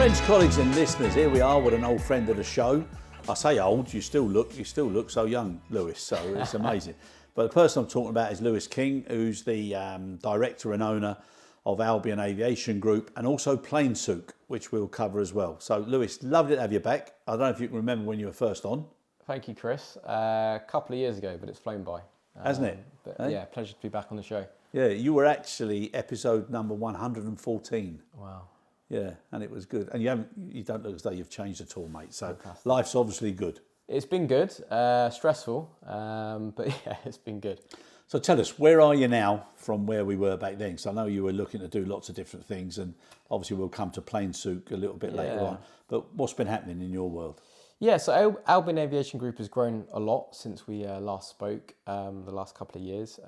Friends, colleagues and listeners, here we are with an old friend of the show. I say old, you still look so young, Lewis, so it's amazing. But the person I'm talking about is Lewis King, who's the director and owner of Albion Aviation Group and also Planesook, which we'll cover as well. So Lewis, lovely to have you back. I don't know if you can remember when you were first on. Thank you, Chris. A couple of years ago, but it's flown by. Hasn't it? But yeah, pleasure to be back on the show. Yeah, you were actually episode number 114. Wow. Yeah, and it was good. And you don't look as though you've changed at all, mate. So Fantastic. Life's obviously good. It's been good, stressful, but yeah, it's been good. So tell us, where are you now from where we were back then? Because I know you were looking to do lots of different things, and obviously we'll come to Planesook a little bit later on. But what's been happening in your world? Yeah, so Albion Aviation Group has grown a lot since we last spoke the last couple of years.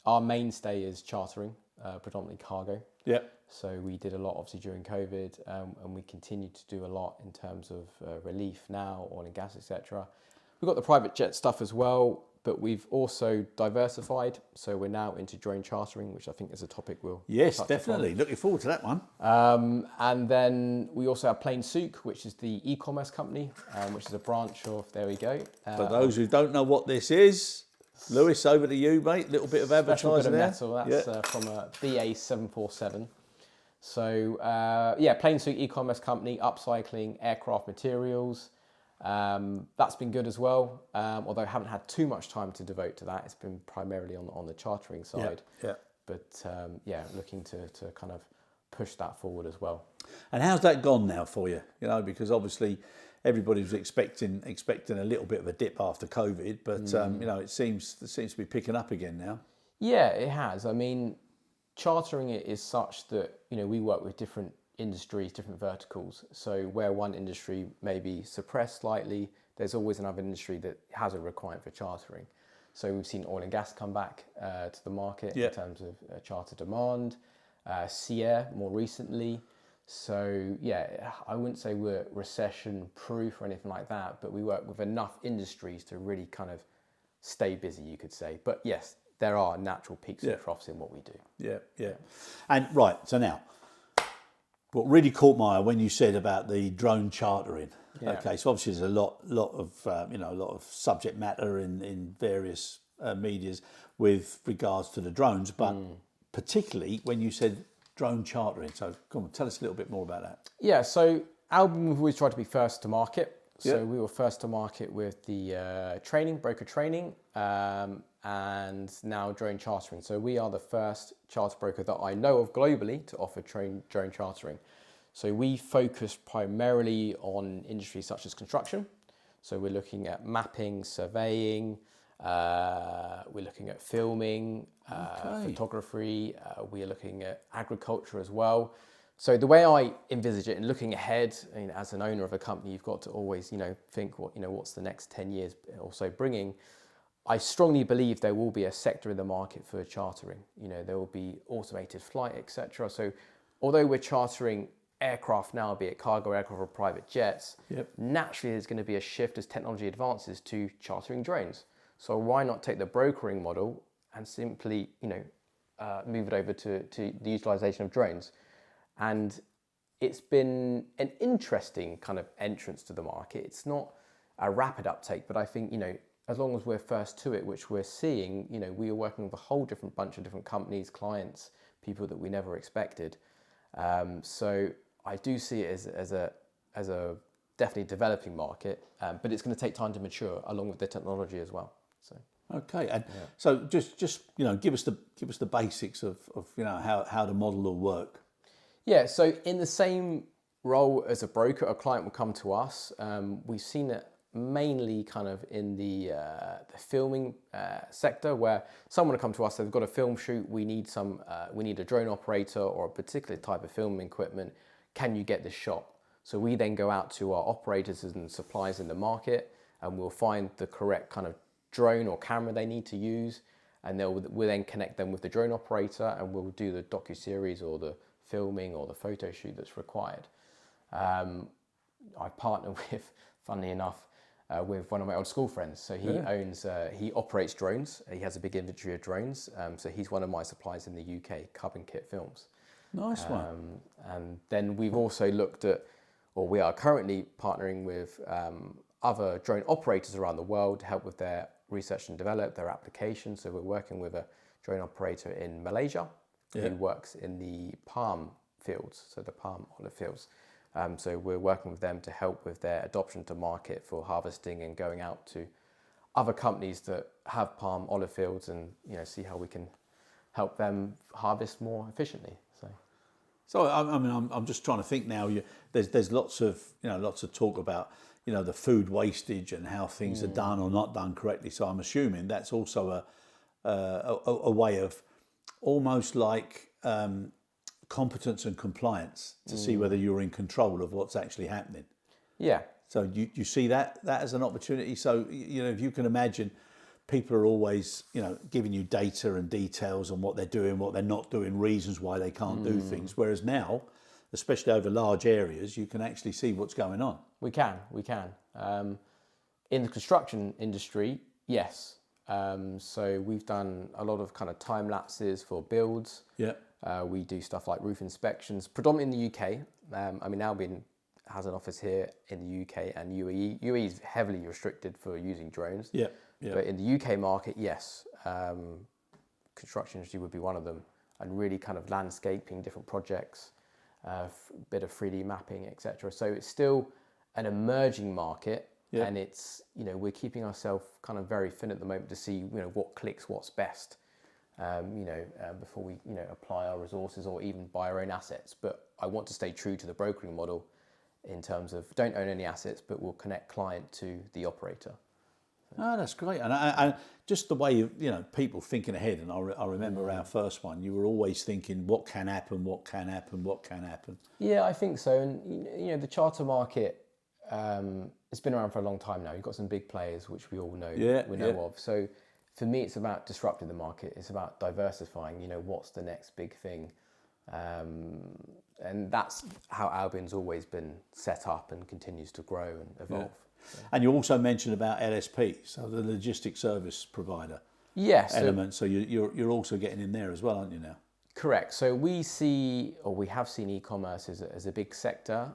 Our mainstay is chartering, predominantly cargo. Yeah. So we did a lot obviously during COVID, and we continue to do a lot in terms of relief now, oil and gas, etc. We've got the private jet stuff as well, but we've also diversified. So we're now into drone chartering, which I think is a topic we'll touch definitely. upon. Looking forward to that one. And then we also have Planesook, which is the e-commerce company, which is a branch of, there we go. For those who don't know what this is, Lewis, over to you, mate. Little bit of advertising there. Metal, that's from a BA 747. So yeah, Planesook e-commerce company, upcycling aircraft materials. That's been good as well, although I haven't had too much time to devote to that. It's been primarily on the chartering side. Yeah. But yeah, looking to kind of push that forward as well. And how's that gone now for you? You know, because obviously everybody was expecting a little bit of a dip after COVID, but you know, it seems to be picking up again now. Yeah, it has. I mean, chartering it is such that, you know, we work with different industries, different verticals. So where one industry may be suppressed slightly, there's always another industry that has a requirement for chartering. So we've seen oil and gas come back to the market in terms of charter demand, sea air more recently. So yeah, I wouldn't say we're recession proof or anything like that, but we work with enough industries to really kind of stay busy, you could say. But yes, there are natural peaks and troughs in what we do. Yeah. And right, so now, what really caught my eye when you said about the drone chartering. Yeah. Okay, so obviously there's a lot of subject matter in various medias with regards to the drones, but particularly when you said drone chartering. So come on, tell us a little bit more about that. Yeah, so Albion, we've always tried to be first to market. So we were first to market with the broker training, and now drone chartering. So we are the first charter broker that I know of globally to offer drone chartering. So we focus primarily on industries such as construction. So we're looking at mapping, surveying, we're looking at filming, photography, we are looking at agriculture as well. So the way I envisage it, and looking ahead, I mean, as an owner of a company, you've got to always, think what's the next 10 years or so bringing. I strongly believe there will be a sector in the market for chartering. There will be automated flight, etc. So although we're chartering aircraft now, be it cargo aircraft or private jets, naturally there's going to be a shift as technology advances to chartering drones. So why not take the brokering model and simply, move it over to the utilization of drones? And it's been an interesting kind of entrance to the market. It's not a rapid uptake, but I think, as long as we're first to it, which we're seeing, we are working with a whole different bunch of different companies, clients, people that we never expected. So I do see it as a definitely developing market, but it's going to take time to mature along with the technology as well. So. Okay, and so just give us the basics of how the model will work. Yeah, so in the same role as a broker, a client will come to us. We've seen it mainly kind of in the filming sector, where someone will come to us, they've got a film shoot, we need a drone operator or a particular type of filming equipment. Can you get this shot? So we then go out to our operators and suppliers in the market, and we'll find the correct kind of drone or camera they need to use, and we'll then connect them with the drone operator, and we'll do the docuseries or the filming or the photo shoot that's required. I partner with, funnily enough, with one of my old school friends. So he operates drones. He has a big inventory of drones. So he's one of my suppliers in the UK, Carbon Kit Films. Nice one. And then we've also looked at, or we are currently partnering with other drone operators around the world to help with their research and develop their applications. So we're working with a drone operator in Malaysia who works in the palm fields, so the palm olive fields. So we're working with them to help with their adoption to market for harvesting and going out to other companies that have palm olive fields and see how we can help them harvest more efficiently. So I mean, I'm just trying to think now. There's lots of talk about the food wastage and how things are done or not done correctly. So I'm assuming that's also a way of almost like competence and compliance to see whether you're in control of what's actually happening. Yeah. So you see that as an opportunity. So if you can imagine, people are always giving you data and details on what they're doing, what they're not doing, reasons why they can't do things. Whereas now, especially over large areas, you can actually see what's going on. We can. In the construction industry, yes. So we've done a lot of kind of time lapses for builds. Yeah. We do stuff like roof inspections, predominantly in the UK. I mean, Albion has an office here in the UK and UAE. UAE is heavily restricted for using drones. Yeah. Yeah. But in the UK market, yes, construction industry would be one of them, and really kind of landscaping different projects, a bit of 3D mapping, etc. So it's still an emerging market, and it's we're keeping ourselves kind of very thin at the moment to see what clicks, what's best, before we apply our resources or even buy our own assets. But I want to stay true to the brokering model in terms of don't own any assets, but we'll connect client to the operator. Oh, that's great. And just the way people thinking ahead. And I remember our first one, you were always thinking what can happen, what can happen, what can happen. Yeah, I think so. And the charter market, it's been around for a long time now. You've got some big players, which we all know, of. So for me, it's about disrupting the market. It's about diversifying, what's the next big thing. And that's how Albion's always been set up and continues to grow and evolve. Yeah. And you also mentioned about LSP, so the logistic service provider element. So you're also getting in there as well, aren't you now? Correct. So we have seen e-commerce as a big sector,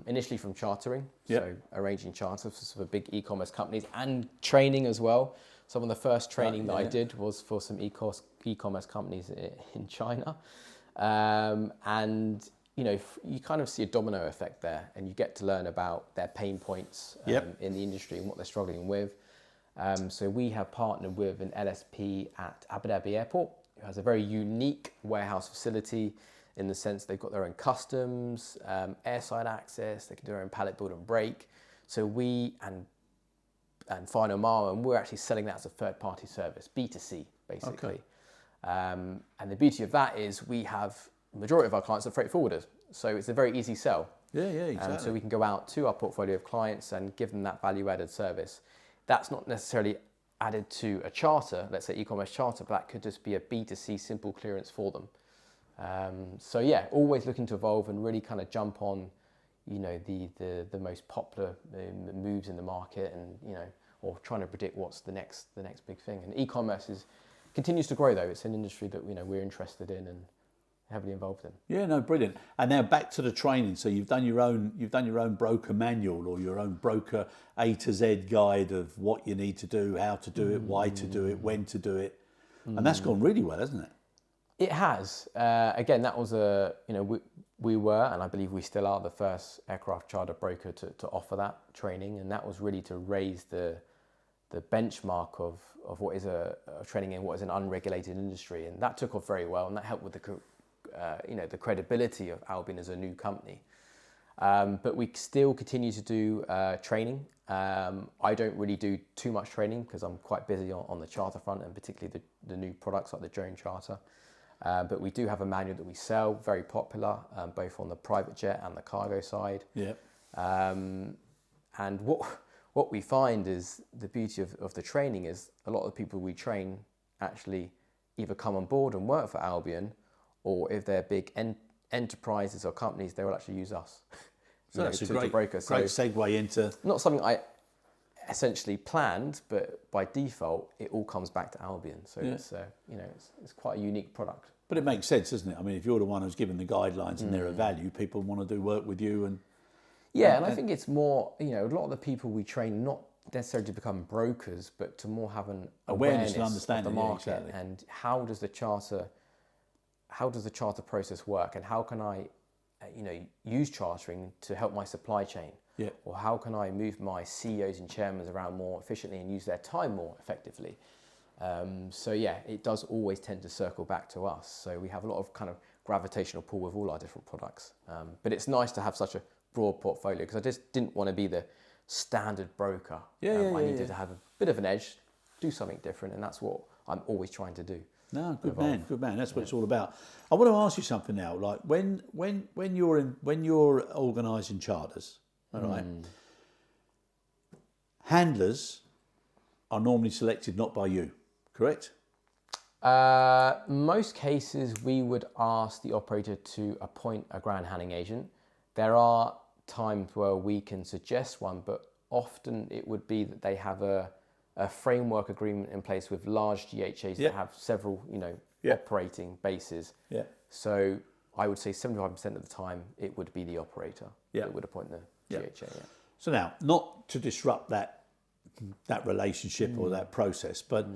initially from chartering, so arranging charters for big e-commerce companies and training as well. Some of the first training that I did was for some e-commerce companies in China. And you kind of see a domino effect there, and you get to learn about their pain points in the industry and what they're struggling with. So we have partnered with an LSP at Abu Dhabi Airport, who has a very unique warehouse facility in the sense they've got their own customs, airside access, they can do their own pallet build and break. So and final mile, and we're actually selling that as a third-party service, B2C, basically. Okay. And the beauty of that is we have the majority of our clients are freight forwarders, so it's a very easy sell. Yeah, exactly. So we can go out to our portfolio of clients and give them that value-added service. That's not necessarily added to a charter, let's say e-commerce charter, but that could just be a B2C simple clearance for them. Always looking to evolve and really kind of jump on, the most popular moves in the market, and or trying to predict what's the next big thing. And e-commerce continues to grow though. It's an industry that we're interested in and heavily involved in. Yeah, no, brilliant. And now back to the training. So you've done your own broker manual or your own broker A to Z guide of what you need to do, how to do it, why to do it, when to do it, and that's gone really well, hasn't it? It has. Again, that was we were, and I believe we still are, the first aircraft charter broker to offer that training, and that was really to raise the benchmark of what is a training in what is an unregulated industry, and that took off very well, and that helped with the credibility of Albion as a new company. But we still continue to do training. I don't really do too much training because I'm quite busy on the charter front, and particularly the new products like the drone charter. But we do have a manual that we sell, very popular, both on the private jet and the cargo side. Yeah. And what we find is the beauty of the training is a lot of the people we train actually either come on board and work for Albion, or if they're big enterprises or companies, they will actually use us. So that's a great segue into... Not something I essentially planned, but by default, it all comes back to Albion. So it's it's quite a unique product. But it makes sense, doesn't it? I mean, if you're the one who's given the guidelines and they're of value, people want to do work with you. And I think it's more, a lot of the people we train, not necessarily to become brokers, but to more have an awareness and understanding of the market, exactly. and how does the charter process work, and how can I, use chartering to help my supply chain, or how can I move my CEOs and chairmen around more efficiently and use their time more effectively. It does always tend to circle back to us. So we have a lot of kind of gravitational pull with all our different products. But it's nice to have such a broad portfolio, because I just didn't want to be the standard broker. I needed to have a bit of an edge, do something different, and that's what I'm always trying to do. No, good man. That's what it's all about. I want to ask you something now. Like when you're organising charters, all right, handlers are normally selected not by you, correct? Most cases, we would ask the operator to appoint a ground handling agent. There are times where we can suggest one, but often it would be that they have a framework agreement in place with large GHAs that have several, operating bases. Yeah. So I would say 75% of the time it would be the operator that would appoint the GHA. Yeah. So now, not to disrupt that relationship or that process, but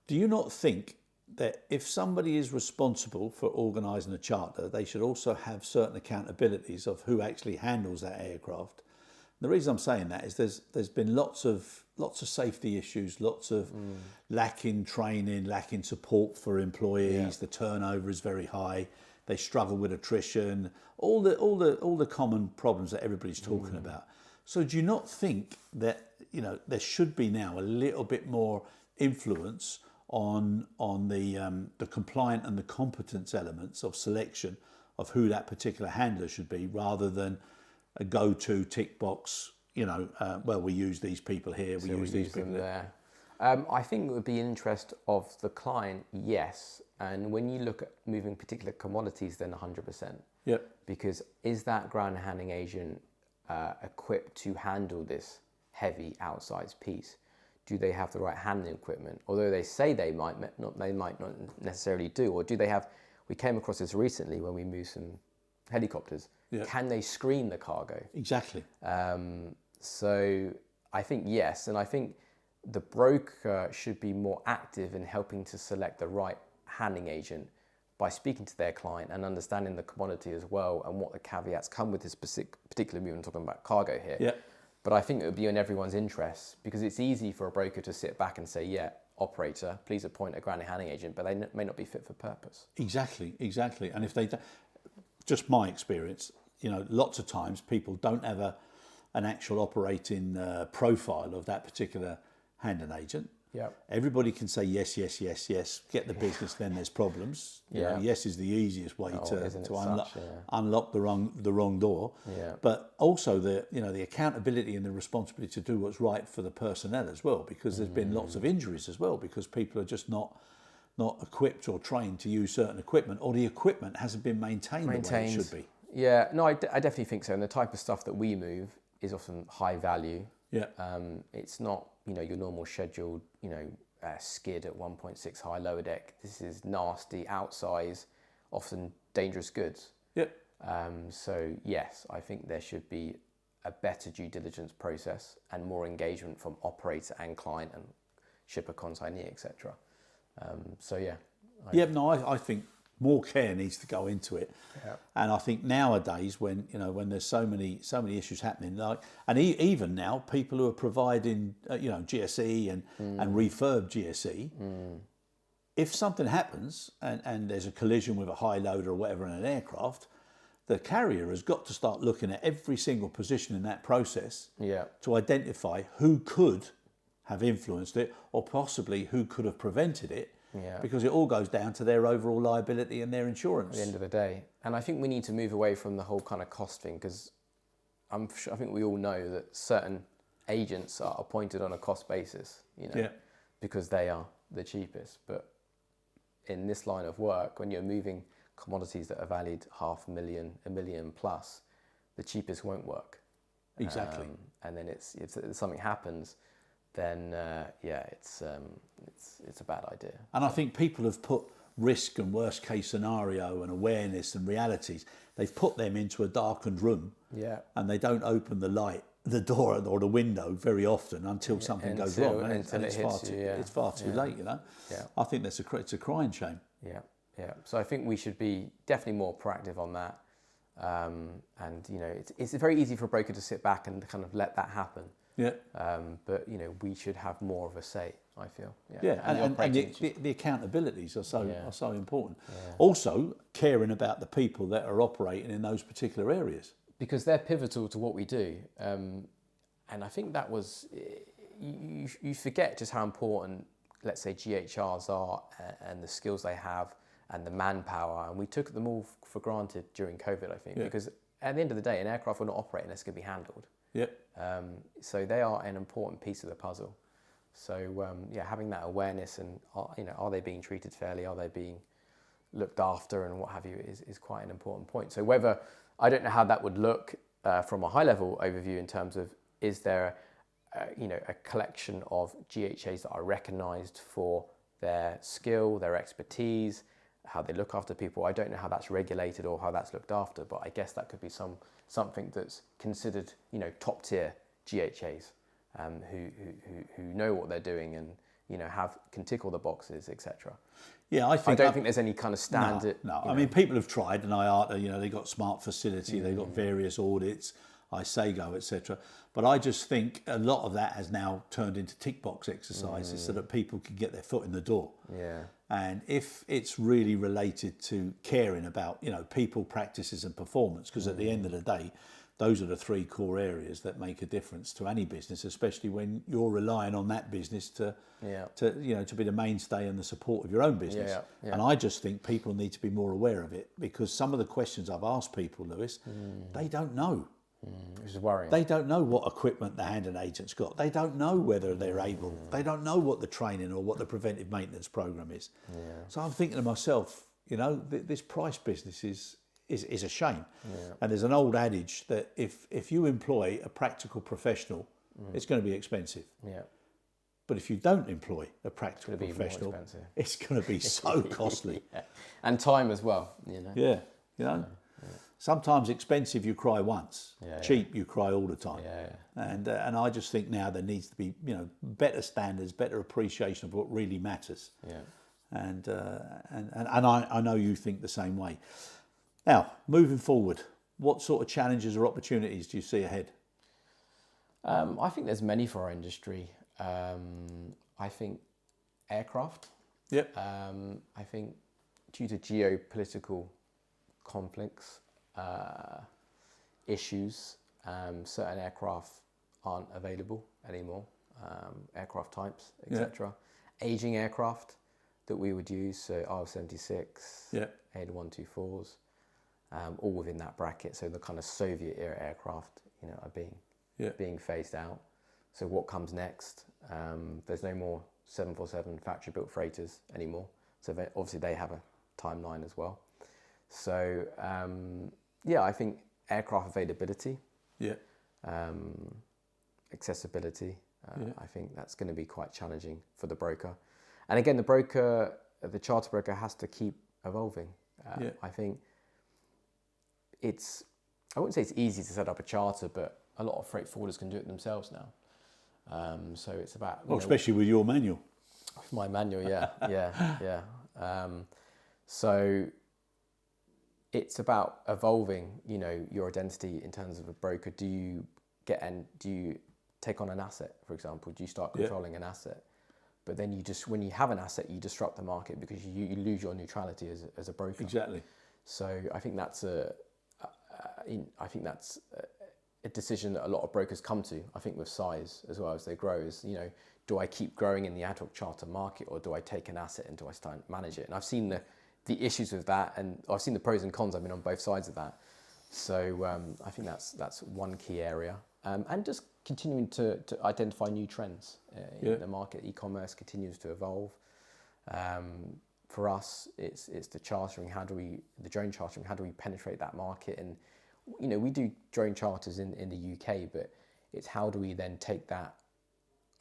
do you not think that if somebody is responsible for organising a charter, they should also have certain accountabilities of who actually handles that aircraft? The reason I'm saying that is there's been lots of safety issues, lots of lacking training, lacking support for employees. Yeah. The turnover is very high. They struggle with attrition, all the common problems that everybody's talking about. So do you not think that there should be now a little bit more influence on the compliant and the competence elements of selection of who that particular handler should be, rather than a go-to tick box, we use these people here, we use these people there. I think it would be in interest of the client, yes. And when you look at moving particular commodities, then 100%. Yep. Because is that ground handling agent equipped to handle this heavy outsized piece? Do they have the right handling equipment? Although they say they might not necessarily do. Or do they have? We came across this recently when we moved some helicopters. Yeah. Can they screen the cargo? Exactly. So I think yes, and I think the broker should be more active in helping to select the right handling agent by speaking to their client and understanding the commodity as well, and what the caveats come with this particular move. I'm talking about cargo here. Yeah. But I think it would be in everyone's interest, because it's easy for a broker to sit back and say, operator, please appoint a ground handling agent, but they may not be fit for purpose. Exactly. And if they, just my experience, lots of times people don't have an actual operating profile of that particular handling agent. Yeah. Everybody can say yes, get the business, then there's problems. Yes is the easiest way to unlock the wrong door. Yeah. But also the accountability and the responsibility to do what's right for the personnel as well, because there's been lots of injuries as well, because people are just not equipped or trained to use certain equipment, or the equipment hasn't been maintained the way it should be. Yeah, no, I definitely think so. And the type of stuff that we move is often high value. Yeah. It's not, your normal scheduled, skid at 1.6 high lower deck. This is nasty, outsize, often dangerous goods. Yep. So yes, I think there should be a better due diligence process and more engagement from operator and client and shipper, consignee, etc. I think more care needs to go into it. Yeah. And I think nowadays, when there's so many issues happening, even now people who are providing GSE and refurb GSE, if something happens and there's a collision with a high loader or whatever in an aircraft, the carrier has got to start looking at every single position in that process to identify who could have influenced it, or possibly who could have prevented it. Yeah. Because it all goes down to their overall liability and their insurance. At the end of the day. And I think we need to move away from the whole kind of cost thing, because I think we all know that certain agents are appointed on a cost basis, because they are the cheapest. But in this line of work, when you're moving commodities that are valued $500,000, $1 million plus, the cheapest won't work. Exactly. And then if something happens, then it's a bad idea. And I think people have put risk and worst case scenario and awareness and realities, they've put them into a darkened room, and they don't open the door or the window very often until something goes wrong, and it's far too late, you know. I think it's a crying shame. So I think we should be definitely more proactive on that, and you know, it's very easy for a broker to sit back and kind of let that happen. But you know, we should have more of a say, I feel. And the accountabilities are so important. Also, caring about the people that are operating in those particular areas, because they're pivotal to what we do. And I think that was, you forget just how important, let's say, GHRs are, and the skills they have and the manpower, and we took them all for granted during COVID, I think, because at the end of the day, an aircraft will not operate unless it can be handled. So they are an important piece of the puzzle. So having that awareness and are they being treated fairly? Are they being looked after and what have you is quite an important point. So whether, I don't know how that would look from a high level overview in terms of, is there a collection of GHAs that are recognised for their skill, their expertise, how they look after people. I don't know how that's regulated or how that's looked after, but I guess that could be something that's considered, top tier GHAs who know what they're doing and can tick all the boxes, etc. Yeah, I don't think there's any kind of standard. No. I mean, people have tried, and IATA, they got smart facility, they've got various audits, ISAGO, etc. But I just think a lot of that has now turned into tick box exercises so that people can get their foot in the door. And if it's really related to caring about, people, practices and performance, because at the end of the day, those are the three core areas that make a difference to any business, especially when you're relying on that business to be the mainstay and the support of your own business. And I just think people need to be more aware of it, because some of the questions I've asked people, Lewis, they don't know. Which is worrying. They don't know what equipment the handling agent's got. They don't know whether they're able. They don't know what the training or what the preventive maintenance program is. So I'm thinking to myself, this price business is a shame. And there's an old adage that if you employ a practical professional, it's going to be expensive. But if you don't employ a practical professional, it's going to be so costly. And time as well, Sometimes expensive, you cry once. Cheap, you cry all the time. And I just think now there needs to be, better standards, better appreciation of what really matters. And I know you think the same way. Now, moving forward, what sort of challenges or opportunities do you see ahead? I think there's many for our industry. I think aircraft. I think due to geopolitical conflicts, issues, certain aircraft aren't available anymore, aircraft types, etc. Aging aircraft that we would use, so R-76, A124s, all within that bracket. So the kind of Soviet era aircraft, are being phased out. So what comes next? There's no more 747 factory built freighters anymore. So obviously they have a timeline as well. So I think aircraft availability, accessibility. I think that's going to be quite challenging for the broker. And again, the charter broker has to keep evolving. I think I wouldn't say it's easy to set up a charter, but a lot of freight forwarders can do it themselves now. So it's about... especially with your manual. My manual, so it's about evolving, your identity in terms of a broker. Do you take on an asset, for example? Do you start controlling an asset? But then when you have an asset, you disrupt the market because you lose your neutrality as a broker. Exactly. So I think that's a decision that a lot of brokers come to. I think with size as well as they grow is, do I keep growing in the ad hoc charter market, or do I take an asset and do I start to manage it? And I've seen the issues with that, and I've seen the pros and cons. I've been on both sides of that. So I think that's one key area. And just continuing to identify new trends in the market. E-commerce continues to evolve. For us, it's the chartering. The drone chartering, how do we penetrate that market? And, we do drone charters in the UK, but it's how do we then take that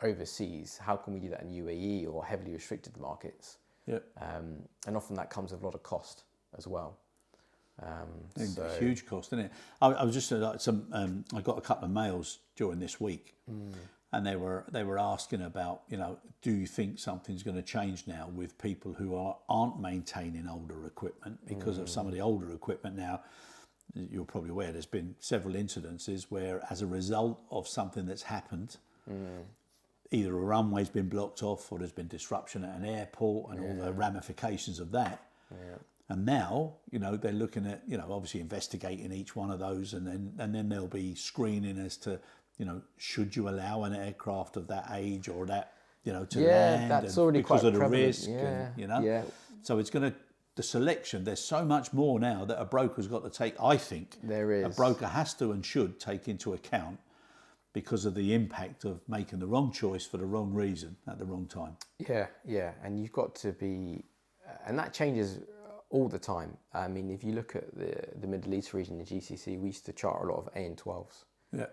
overseas, how can we do that in UAE or heavily restricted markets? Yeah. And often that comes with a lot of cost as well. So, huge cost, isn't it? I was just I got a couple of mails during this week, and they were asking about, do you think something's going to change now with people who aren't maintaining older equipment because of some of the older equipment now? You're probably aware there's been several incidences where, as a result of something that's happened, either a runway's been blocked off or there's been disruption at an airport and all the ramifications of that. Yeah. And now, they're looking at, obviously investigating each one of those, and then there'll be screening as to, should you allow an aircraft of that age or that, to land, that's already because quite of the prevalent. risk, So it's going to, the selection, there's so much more now that a broker's got to take, I think. There is. A broker has to and should take into account because of the impact of making the wrong choice for the wrong reason at the wrong time. Yeah. And you've got to be, and that changes all the time. I mean, if you look at the Middle East region, the GCC, we used to charter a lot of AN12s. Yeah.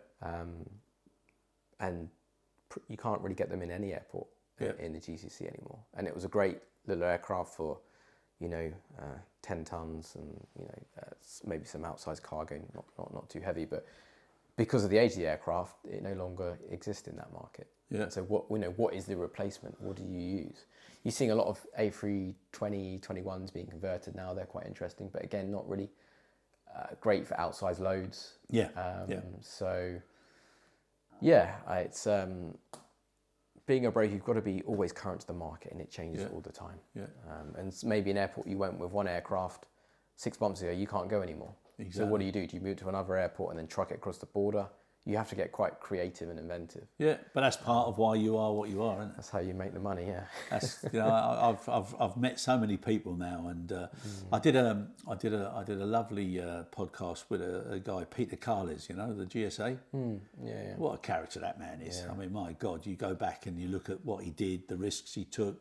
And you can't really get them in any airport in the GCC anymore. And it was a great little aircraft for, 10 tons and, maybe some outsized cargo, not too heavy, but because of the age of the aircraft, it no longer exists in that market. Yeah. So what is the replacement? What do you use? You're seeing a lot of A320, 21s being converted now. They're quite interesting, but again, not really great for outsized loads. Yeah. So, it's being a broker, you've got to be always current to the market, and it changes all the time. Yeah. And maybe an airport you went with one aircraft 6 months ago, you can't go anymore. Exactly. So what do? Do you move to another airport and then truck it across the border? You have to get quite creative and inventive. Yeah, but that's part of why you are what you are, isn't it? That's how you make the money. Yeah. That's I've met so many people now, and I did a lovely podcast with a guy, Peter Carles, the GSA. Yeah. What a character that man is! Yeah. I mean, my God, you go back and you look at what he did, the risks he took,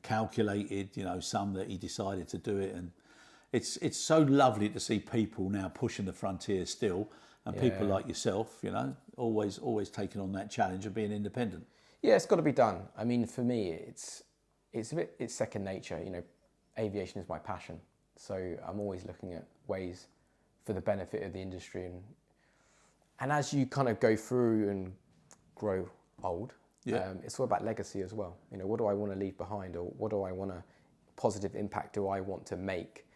calculated. Some that he decided to do it, and it's so lovely to see people now pushing the frontier still. And people like yourself, always taking on that challenge of being independent. Yeah, it's got to be done. I mean, for me, it's second nature. Aviation is my passion, so I'm always looking at ways for the benefit of the industry. And as you kind of go through and grow old, it's all about legacy as well. What do I want to leave behind, or what do I want to positive impact do I want to make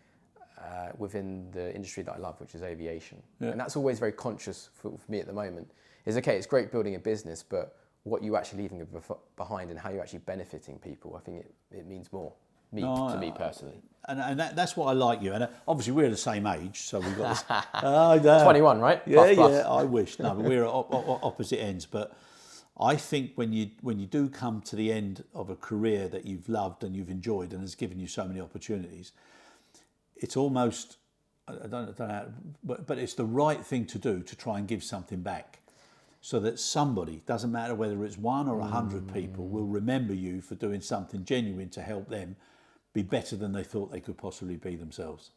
within the industry that I love, which is aviation. Yeah. And that's always very conscious for me at the moment. It's great building a business, but what you actually leaving behind and how you're actually benefiting people, I think it means more to me personally. And that's what I like you. And obviously we're the same age, so we've got this. 21, right? Yeah, plus. I wish. No, but we're at opposite ends. But I think when you do come to the end of a career that you've loved and you've enjoyed and has given you so many opportunities, it's almost, I don't know, but it's the right thing to do to try and give something back, so that somebody, doesn't matter whether it's 1 or 100 people, will remember you for doing something genuine to help them be better than they thought they could possibly be themselves.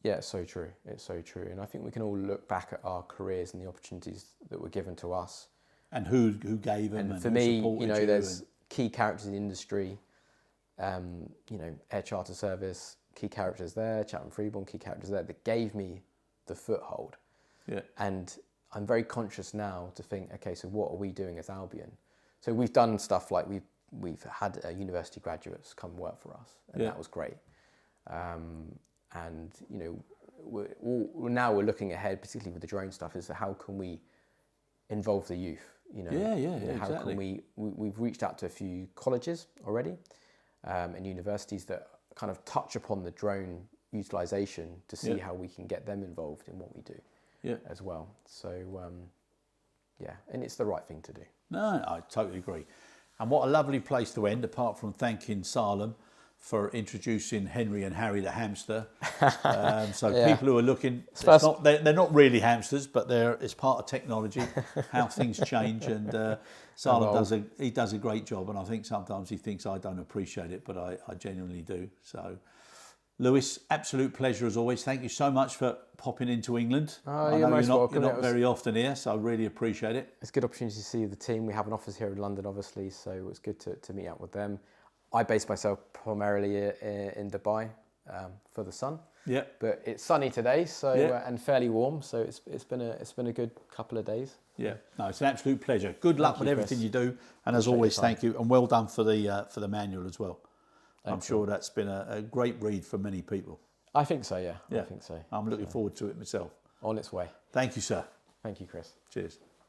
Yeah, it's so true. It's so true. And I think we can all look back at our careers and the opportunities that were given to us. And who gave them. And for me, there's key characters in the industry, air charter service, key characters there, Chatham Freeborn, key characters there that gave me the foothold. Yeah. And I'm very conscious now to think, okay, so what are we doing as Albion? So we've done stuff like we've had university graduates come work for us, and that was great. We're looking ahead, particularly with the drone stuff, is how can we involve the youth? How exactly. can we've reached out to a few colleges already, and universities that kind of touch upon the drone utilization to see how we can get them involved in what we do as well. So, and it's the right thing to do. No, I totally agree. And what a lovely place to end, apart from thanking Salem for introducing Henry and Harry the hamster. People who are looking, they're not really hamsters, but it's part of technology, how things change. And Salem does a great job, and I think sometimes he thinks I don't appreciate it, but I genuinely do. So Lewis, absolute pleasure as always. Thank you so much for popping into England. Oh, you're most welcome. You're not very often here, so I really appreciate it. It's a good opportunity to see the team. We have an office here in London, obviously, so it's good to meet up with them. I base myself primarily in Dubai for the sun. Yeah. But it's sunny today, so Yeah. And fairly warm, so it's been a good couple of days. Yeah, no, it's an absolute pleasure. Good luck with everything you do, and as Appreciate always, your time. thank you, and well done for the manual as well. I'm Thanks, sure that's been a great read for many people. I think so, yeah. Yeah. I think so. I'm looking forward to it myself. On its way. Thank you, sir. Thank you, Chris. Cheers.